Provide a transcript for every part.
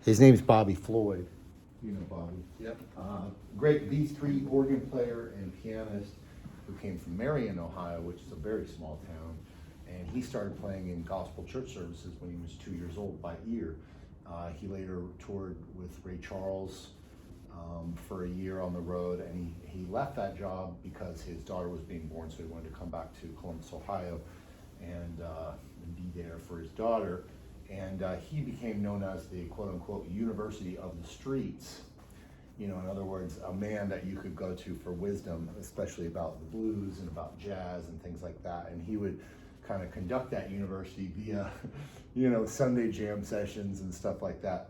His name's Bobby Floyd. You know Bobby. Yep. Great B3 organ player and pianist who came from Marion, Ohio, which is a very small town. And he started playing in gospel church services when he was 2 years old by ear. He later toured with Ray Charles for a year on the road, and he left that job because his daughter was being born, so he wanted to come back to Columbus, Ohio, and be there for his daughter. And he became known as the quote-unquote university of the streets. You know, in other words, a man that you could go to for wisdom, especially about the blues and about jazz and things like that. And he would kind of conduct that university via, you know, Sunday jam sessions and stuff like that.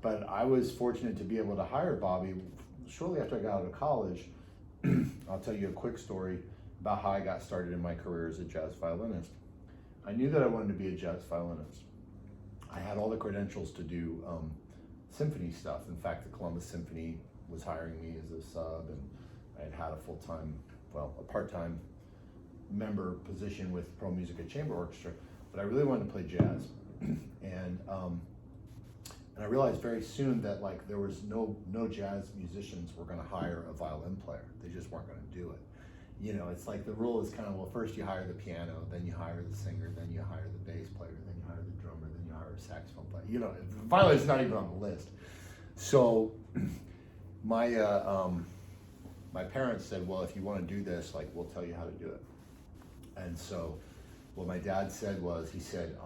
But I was fortunate to be able to hire Bobby shortly after I got out of college. I'll tell you a quick story about how I got started in my career as a jazz violinist. I knew that I wanted to be a jazz violinist. I had all the credentials to do symphony stuff. In fact, the Columbus Symphony was hiring me as a sub, and I had a part-time member position with Pro Musica Chamber Orchestra, but I really wanted to play jazz. And I realized very soon that like there was no jazz musicians were going to hire a violin player. They just weren't going to do it. You know, it's like the rule is kind of, well, first you hire the piano, then you hire the singer, then you hire the bass player, then you hire the drummer, then you hire a saxophone player. You know, violin's not even on the list. So my parents said, well, if you want to do this, like, we'll tell you how to do it. And so what my dad said was, he said,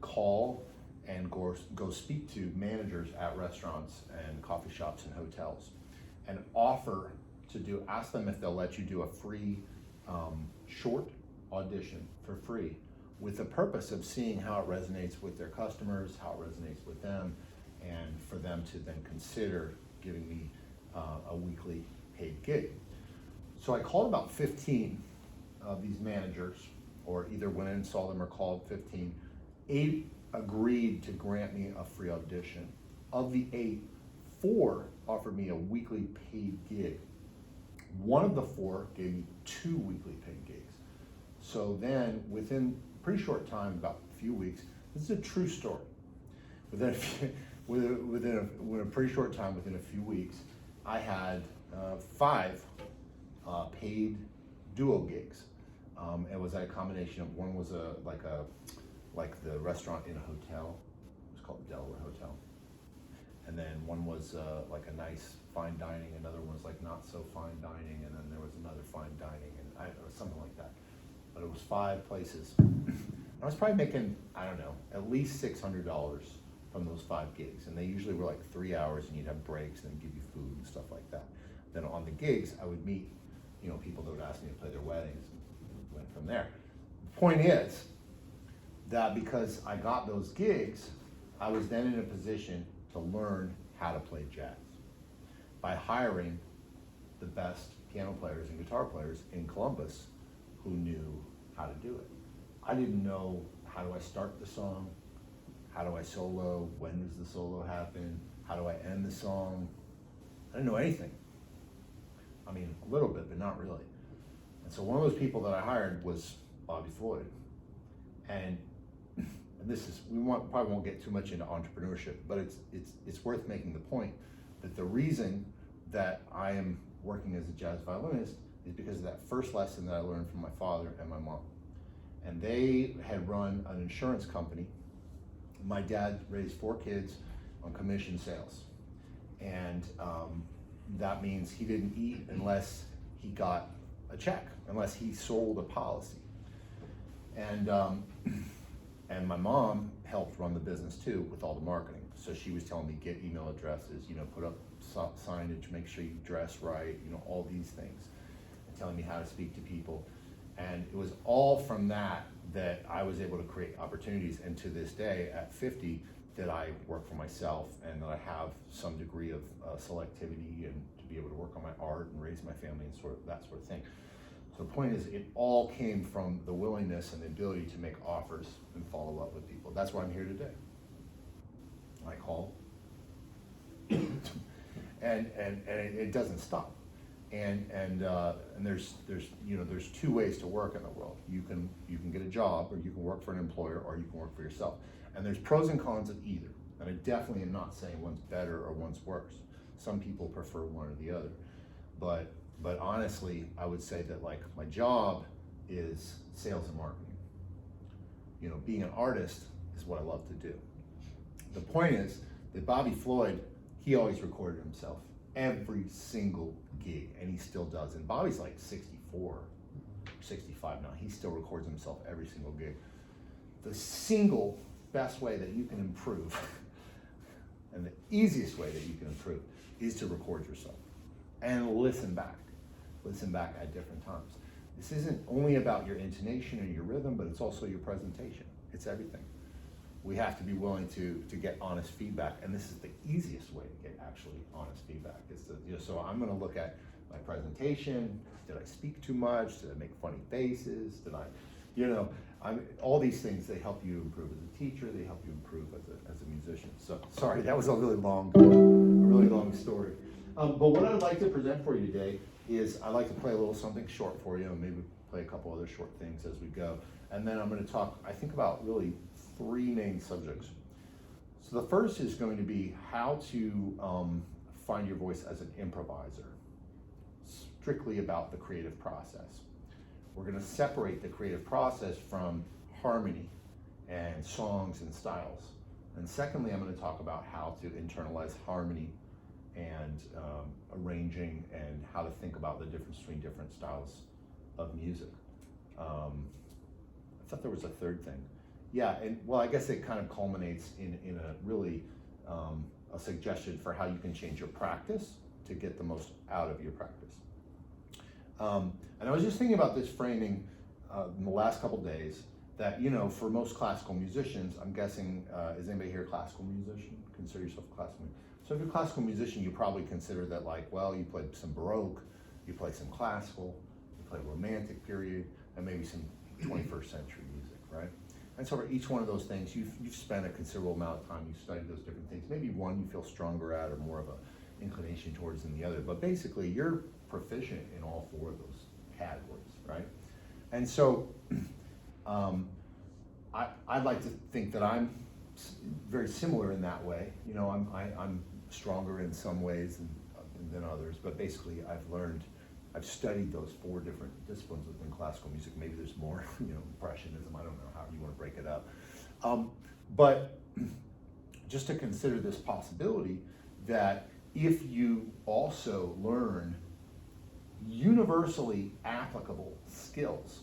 call and go speak to managers at restaurants and coffee shops and hotels and ask them if they'll let you do a free short audition for free, with the purpose of seeing how it resonates with their customers, how it resonates with them, and for them to then consider giving me a weekly paid gig. So I called about 15 of these managers, or either went in and saw them or called 15. 8 agreed to grant me a free audition. Of the 8, 4 offered me a weekly paid gig. One of the 4 gave me 2 weekly paid gigs. So then, within a pretty short time, about a few weeks, this is a true story. Within a pretty short time, within a few weeks, I had 5 paid duo gigs. It was a combination of, one was like the restaurant in a hotel. It was called the Delaware Hotel. And then one was like a nice fine dining, another one was like not so fine dining, and then there was another fine dining, and something like that. But it was 5 places. I was probably making, I don't know, at least $600 from those 5 gigs. And they usually were like 3 hours, and you'd have breaks, and they'd give you food and stuff like that. Then on the gigs, I would meet, you know, people that would ask me to play their weddings, and went from there. The point is that because I got those gigs, I was then in a position to learn how to play jazz by hiring the best piano players and guitar players in Columbus who knew how to do it. I didn't know, how do I start the song? How do I solo? When does the solo happen? How do I end the song? I didn't know anything. I mean, a little bit, but not really. And so one of those people that I hired was Bobby Floyd. And this is, probably won't get too much into entrepreneurship, but it's worth making the point that the reason that I am working as a jazz violinist is because of that first lesson that I learned from my father and my mom. And they had run an insurance company. My dad raised 4 kids on commission sales. And that means he didn't eat unless he got a check, unless he sold a policy. And my mom helped run the business too with all the marketing. So she was telling me, get email addresses, you know, put up signage, make sure you dress right, you know, all these things, and telling me how to speak to people. And it was all from that I was able to create opportunities. And to this day, at 50, that I work for myself and that I have some degree of selectivity and to be able to work on my art and raise my family and that sort of thing. So the point is, it all came from the willingness and the ability to make offers and follow up with people. That's why I'm here today. I call, and it doesn't stop. And there's 2 ways to work in the world. You can get a job, or you can work for an employer, or you can work for yourself. And there's pros and cons of either. And I definitely am not saying one's better or one's worse. Some people prefer one or the other. But honestly, I would say that like my job is sales and marketing. You know, being an artist is what I love to do. The point is that Bobby Floyd, he always recorded himself every single gig, and he still does. And Bobby's like 64, 65 now. He still records himself every single gig. The single best way that you can improve, and the easiest way that you can improve, is to record yourself and listen back. Listen back at different times. This isn't only about your intonation and your rhythm, but it's also your presentation. It's everything. We have to be willing to get honest feedback, and this is the easiest way to get actually honest feedback. Is to, you know, so I'm going to look at my presentation. Did I speak too much? Did I make funny faces? Did I, you know, all these things, they help you improve as a teacher. They help you improve as a musician. So sorry, that was a really long story. But what I'd like to present for you today is I'd like to play a little something short for you, and maybe play a couple other short things as we go. And then I'm going to talk, I think, about really 3 main subjects. So the first is going to be how to find your voice as an improviser, strictly about the creative process. We're going to separate the creative process from harmony and songs and styles. And secondly, I'm going to talk about how to internalize harmony and arranging, and how to think about the difference between different styles of music. I thought there was a third thing. Yeah, and well, I guess it kind of culminates in a really a suggestion for how you can change your practice to get the most out of your practice. And I was just thinking about this framing in the last couple days, that, you know, for most classical musicians, I'm guessing, is anybody here a classical musician? Consider yourself a classical musician. So if you're a classical musician, you probably consider that like, well, you played some Baroque, you play some classical, you play Romantic period, and maybe some 21st century music, right? And so for each one of those things, you've spent a considerable amount of time, you've studied those different things. Maybe one you feel stronger at or more of a inclination towards than the other, but basically you're proficient in all 4 of those categories, right? And so I'd like to think that I'm very similar in that way. You know, I'm stronger in some ways than others, but basically I've studied those 4 different disciplines within classical music. Maybe there's more, you know, impressionism, I don't know how you want to break it up. But just to consider this possibility that if you also learn universally applicable skills,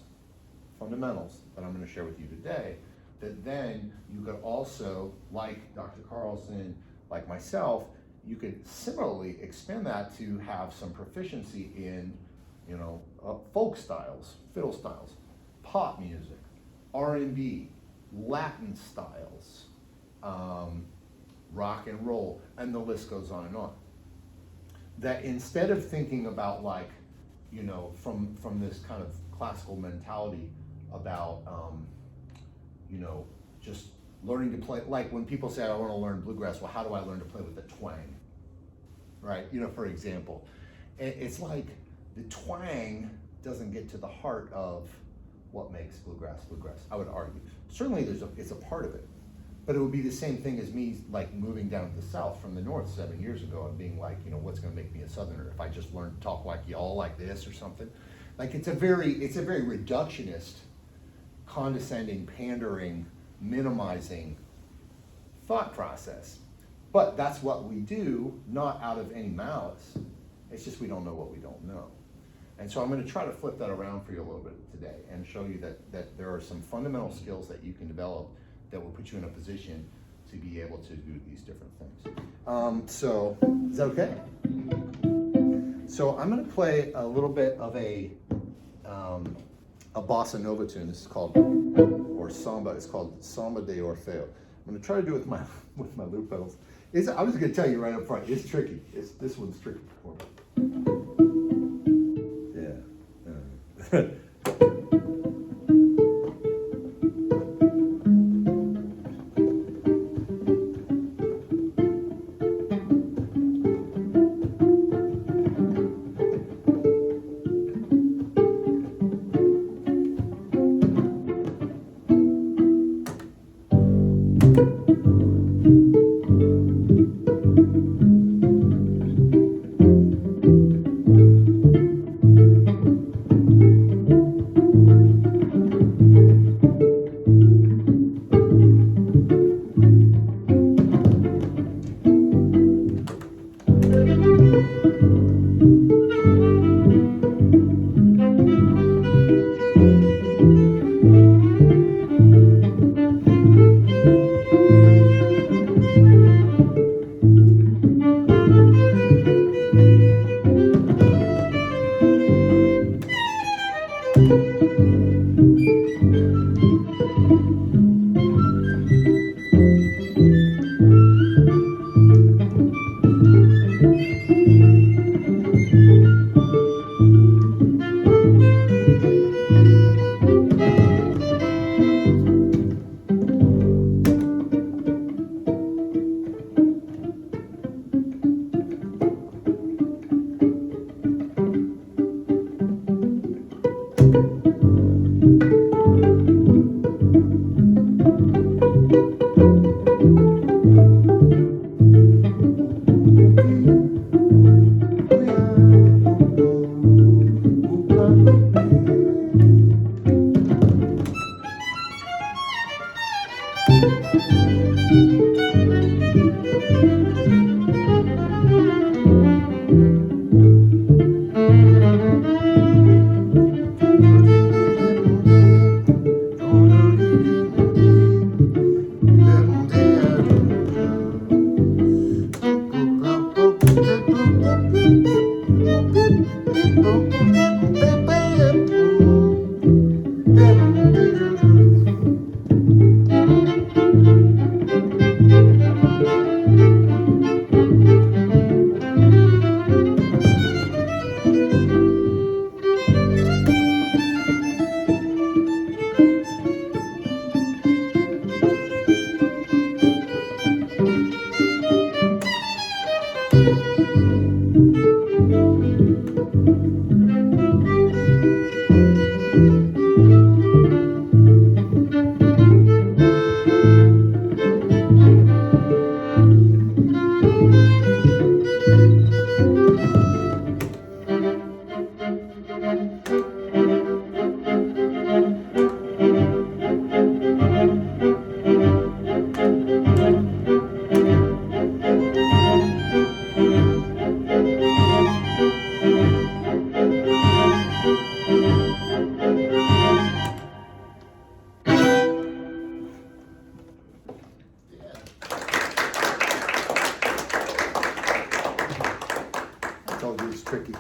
fundamentals that I'm going to share with you today, that then you could also, like Dr. Carlson, like myself, you could similarly expand that to have some proficiency in, you know, folk styles, fiddle styles, pop music, R&B, Latin styles, rock and roll, and the list goes on and on. That instead of thinking about, like, you know, from this kind of classical mentality about, you know, just learning to play, like when people say, I want to learn bluegrass, well, how do I learn to play with the twang? Right? You know, for example, it's like the twang doesn't get to the heart of what makes bluegrass, I would argue. Certainly it's a part of it, but it would be the same thing as me like moving down to the South from the North 7 years ago and being like, you know, what's going to make me a Southerner if I just learn to talk like y'all like this or something? Like it's a very reductionist, condescending, pandering, minimizing thought process. But that's what we do, not out of any malice. It's just we don't know what we don't know. And so I'm going to try to flip that around for you a little bit today and show you that there are some fundamental skills that you can develop that will put you in a position to be able to do these different things. So is that okay? So I'm going to play a little bit of a bossa nova tune. This is called, or samba. It's called Samba de Orfeu. I'm going to try to do it with my loop pedals. I'm just going to tell you right up front. It's tricky. This one's tricky for me. Yeah. told you it's tricky.